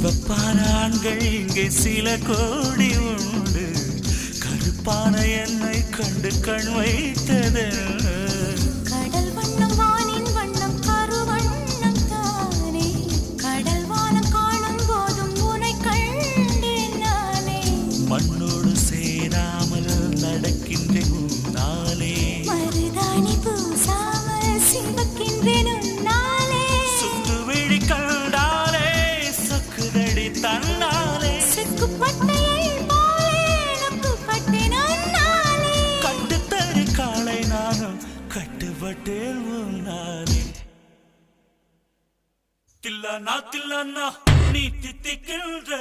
சிவப்பான ஆண்கள் இங்கே சில கோடி உண்டு, கருப்பான என்னை கண்டு கண் வைத்தது. கடல் வண்ணம் வானின் வண்ணம் கருவண்ணம் தானே, கடல் வானம் காணும் போதும் உனை கண்டேன் நானே. மண்ணோடு சேராமல் நடக்கின்றேன் உன்னாலே, மருதாணி பூசாமல் சிவக்கின்றேன் உன்னாலே. சுற்று விழி கண்டாலே சக்குதடி தன்னாலே, செக்குப்பட்டையை போலே நொக்குப்பட்டேன் உன்னாலே. கட்டுத்தறி காலை நானும் கட்டுப்பட்டேன் உன்னாலே. தில்லானா தில்லானா நீ தித்திக்கின்ற